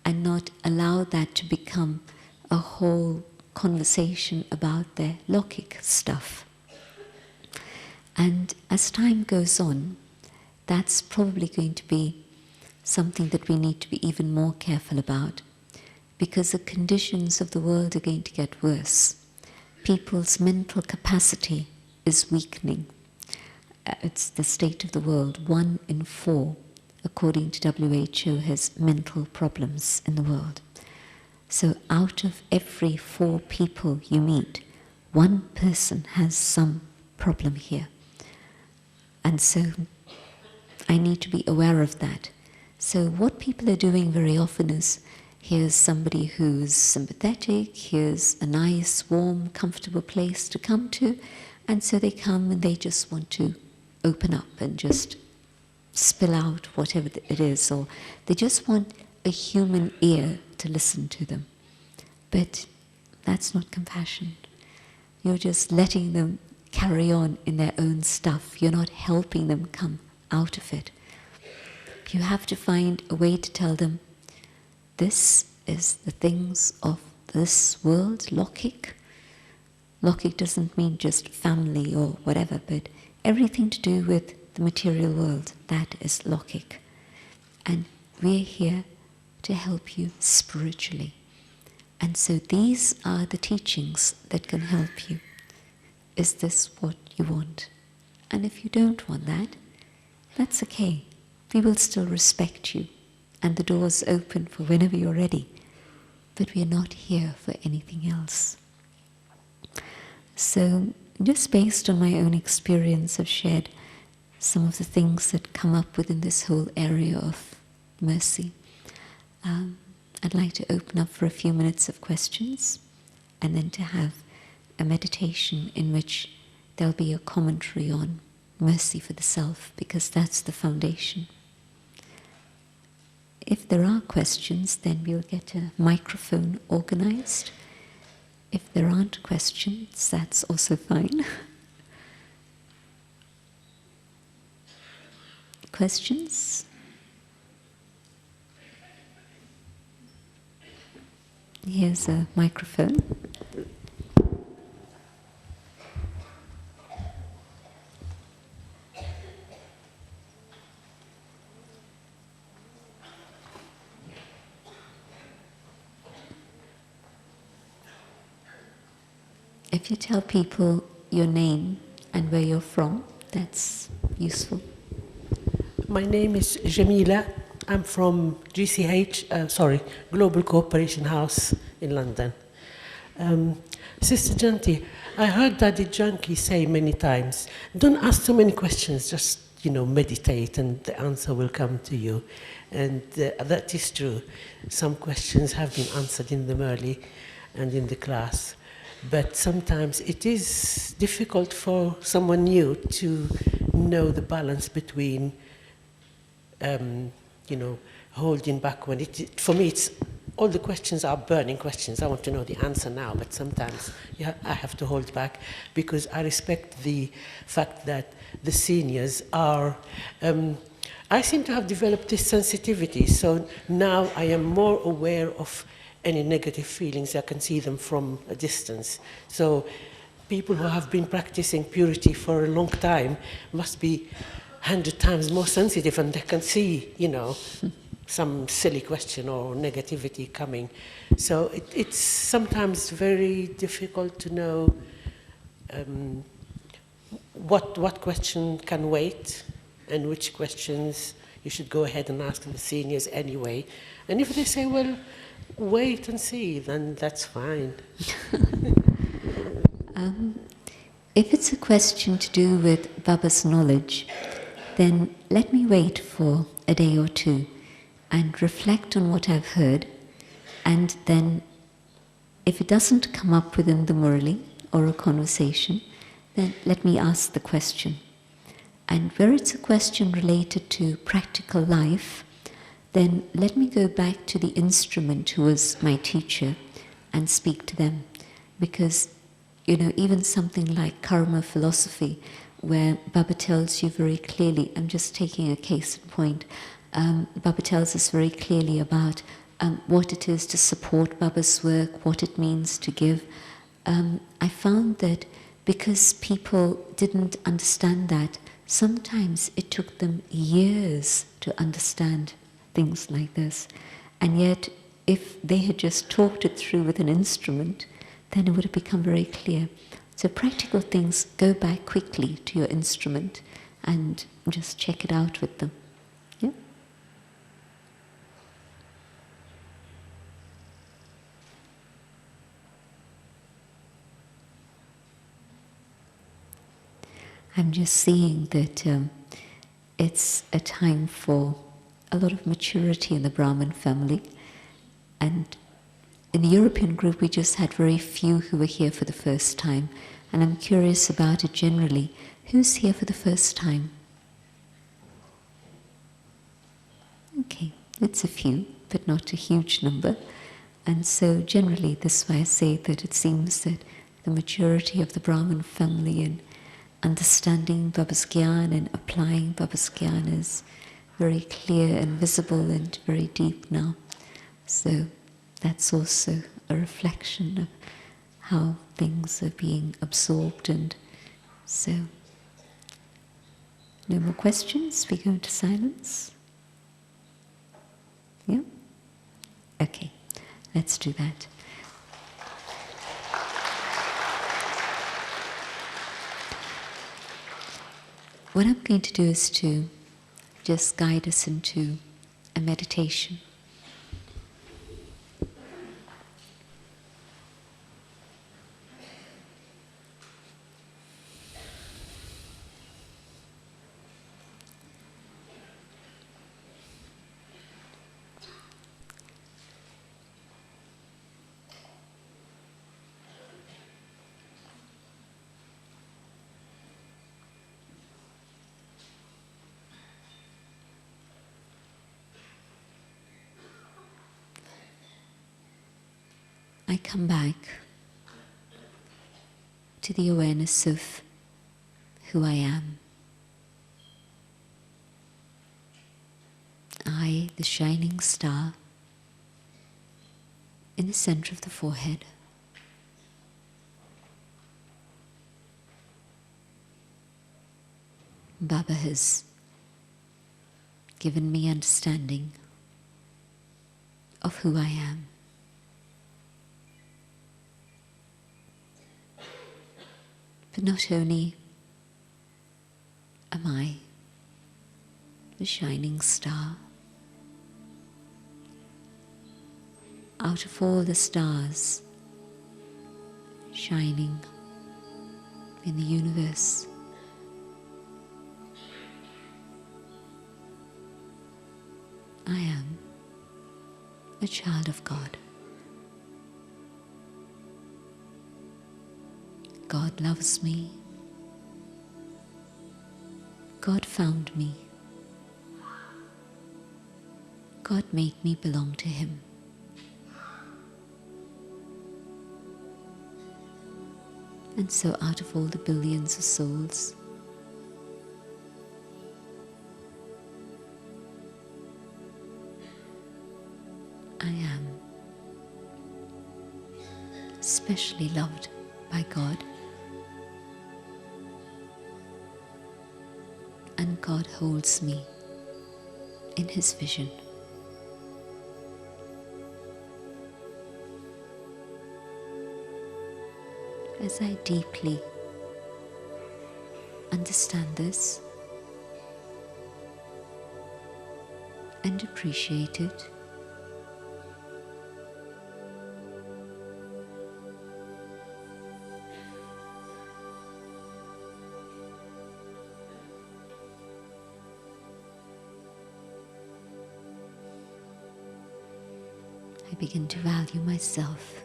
and not allow that to become a whole conversation about their Lokik stuff. And as time goes on, that's probably going to be something that we need to be even more careful about, because the conditions of the world are going to get worse. People's mental capacity is weakening. It's the state of the world. 1 in 4, according to WHO, has mental problems in the world. So out of every 4 people you meet, 1 person has some problem here. And so I need to be aware of that. So what people are doing very often is, here's somebody who's sympathetic, here's a nice, warm, comfortable place to come to, and so they come and they just want to open up and just spill out whatever it is, or they just want a human ear to listen to them. But that's not compassion. You're just letting them carry on in their own stuff. You're not helping them come out of it. You have to find a way to tell them, this is the things of this world, Lokik. Lokik doesn't mean just family or whatever, but everything to do with the material world, that is Lokik. And we're here to help you spiritually. And so these are the teachings that can help you. Is this what you want? And if you don't want that, that's okay. We will still respect you, and the door's open for whenever you're ready. But we are not here for anything else. So, just based on my own experience, I've shared some of the things that come up within this whole area of mercy. I'd like to open up for a few minutes of questions, and then to have a meditation in which there'll be a commentary on mercy for the self, because that's the foundation. If there are questions, then we'll get a microphone organized. If there aren't questions, that's also fine. Questions? Here's a microphone. If you tell people your name and where you're from, that's useful. My name is Jamila. I'm from Global Cooperation House in London. Sister Jayanti, I heard Daddy Janki say many times, don't ask too many questions, just, meditate and the answer will come to you. And that is true. Some questions have been answered in them early. and in the class. But sometimes it is difficult for someone new to know the balance between, holding back when for me, it's all the questions are burning questions. I want to know the answer now, but sometimes I have to hold back because I respect the fact that the seniors are. I seem to have developed this sensitivity, so now I am more aware of any negative feelings. I can see them from a distance. So people who have been practicing purity for a long time must be 100 times more sensitive, and they can see, some silly question or negativity coming. So it's sometimes very difficult to know what question can wait and which questions you should go ahead and ask the seniors anyway. And if they say, well, wait and see, then that's fine. If it's a question to do with Baba's knowledge, then let me wait for a day or two and reflect on what I've heard, and then if it doesn't come up within the Murali or a conversation, then let me ask the question. And where it's a question related to practical life, then let me go back to the instrument who was my teacher and speak to them. Because, even something like karma philosophy, where Baba tells you very clearly, I'm just taking a case in point, Baba tells us very clearly about what it is to support Baba's work, what it means to give. I found that because people didn't understand that, sometimes it took them years to understand things like this. And yet, if they had just talked it through with an instrument, then it would have become very clear. So practical things, go back quickly to your instrument and just check it out with them. Yeah? I'm just seeing that it's a time for a lot of maturity in the Brahmin family. And in the European group, we just had very few who were here for the first time. And I'm curious about it generally. Who's here for the first time? Okay, it's a few, but not a huge number. And so generally, this is why I say that it seems that the maturity of the Brahmin family and understanding Baba's Gyan and applying Baba's Gyan is very clear and visible and very deep now. So that's also a reflection of how things are being absorbed. And so, no more questions? We go into silence? Yeah? Okay, let's do that. What I'm going to do is to just guide us into a meditation. I come back to the awareness of who I am. I, the shining star, in the center of the forehead. Baba has given me understanding of who I am. But not only am I the shining star, out of all the stars shining in the universe, I am a child of God. God loves me. God found me. God made me belong to Him. And so out of all the billions of souls, I am specially loved by God, and God holds me in His vision. As I deeply understand this and appreciate it, I begin to value myself.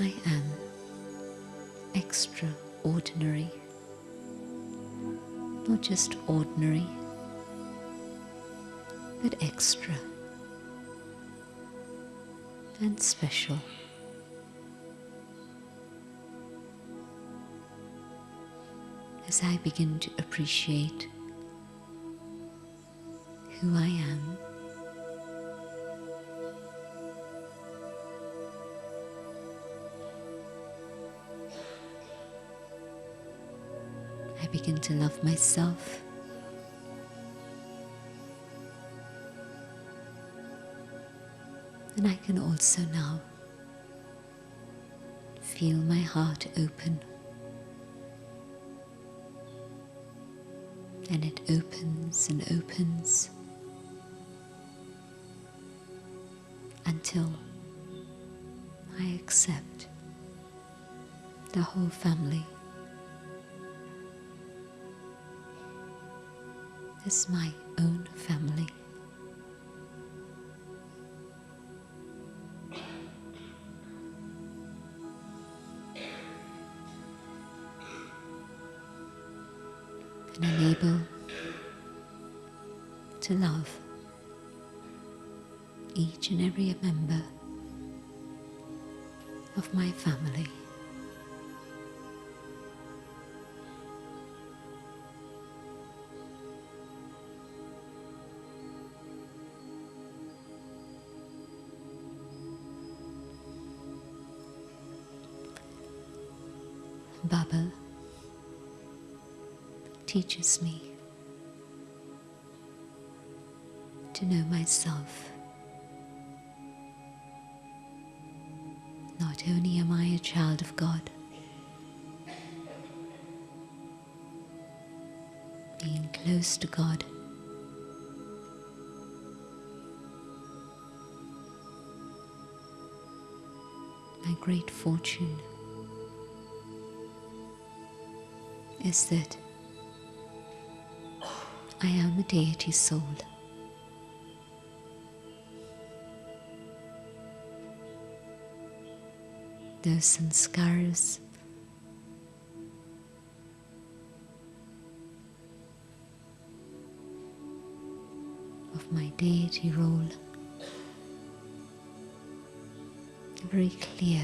I am extraordinary, not just ordinary, but extra and special. As I begin to appreciate who I am, I begin to love myself. And I can also now feel my heart open. And it opens and opens until I accept the whole family as my own family. And I'm able to love each and every member of my family. Baba teaches me to know myself. Not only am I a child of God, being close to God, my great fortune is that I am a deity soul. Those sanskaras of my deity role are very clear.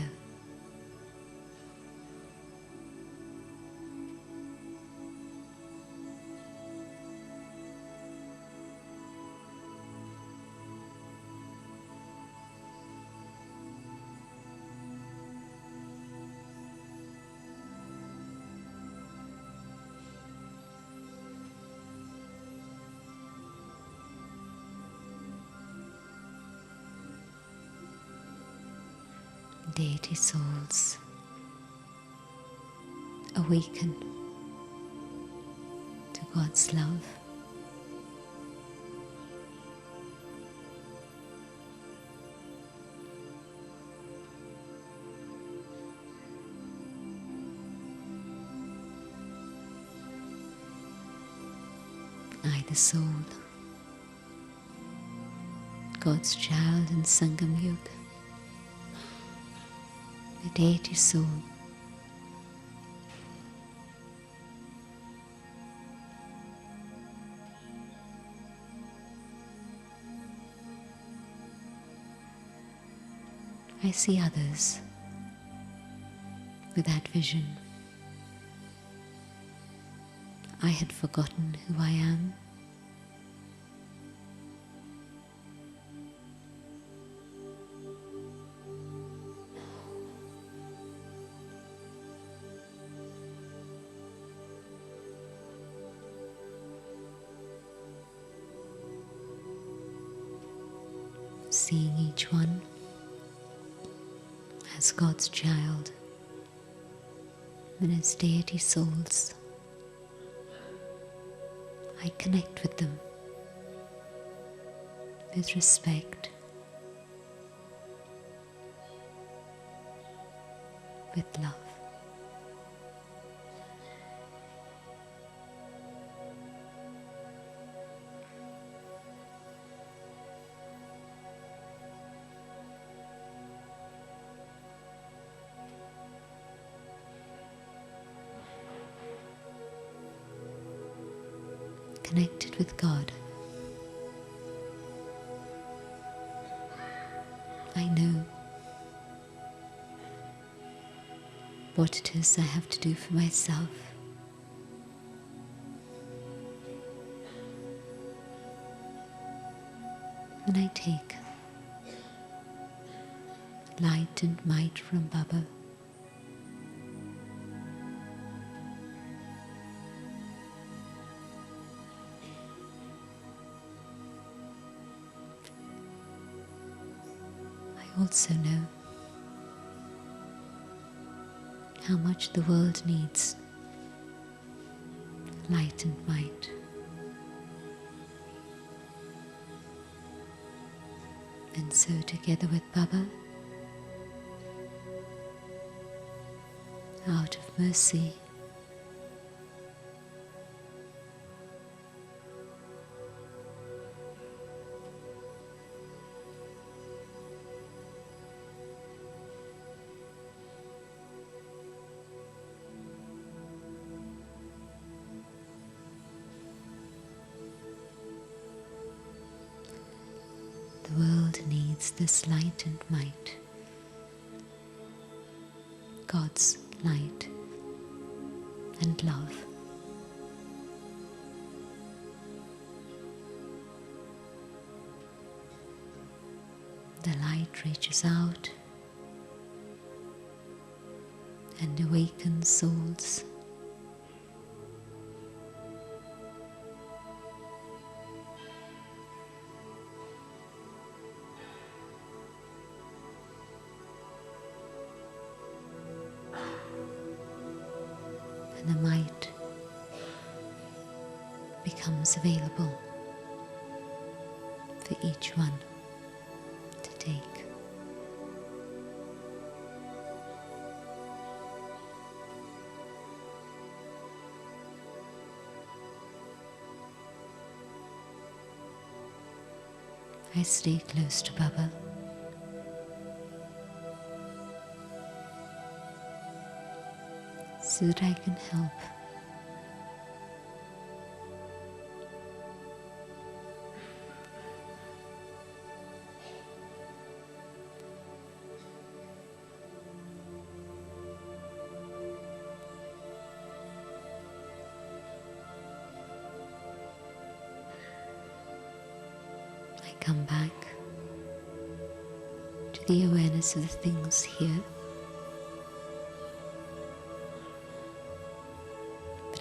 Deity souls awaken to God's love. I, the soul, God's child in Sangam Yuga, the deity soul. I see others with that vision. I had forgotten who I am. Seeing each one as God's child and as deity souls, I connect with them with respect, with love. Connected with God, I know what it is I have to do for myself. And I take light and might from Baba. I also know how much the world needs light and might. And so together with Baba, out of mercy, the world needs this light and might, God's light and love. The light reaches out and awakens souls. And the might becomes available for each one to take. I stay close to Baba. So that I can help. I come back to the awareness of the things here.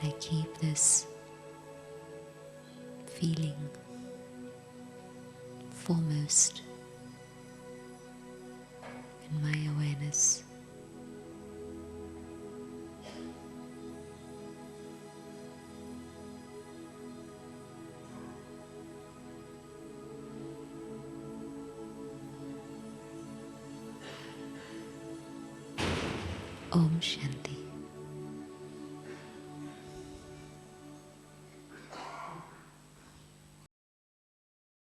I keep this feeling foremost in my awareness. Om Shanti.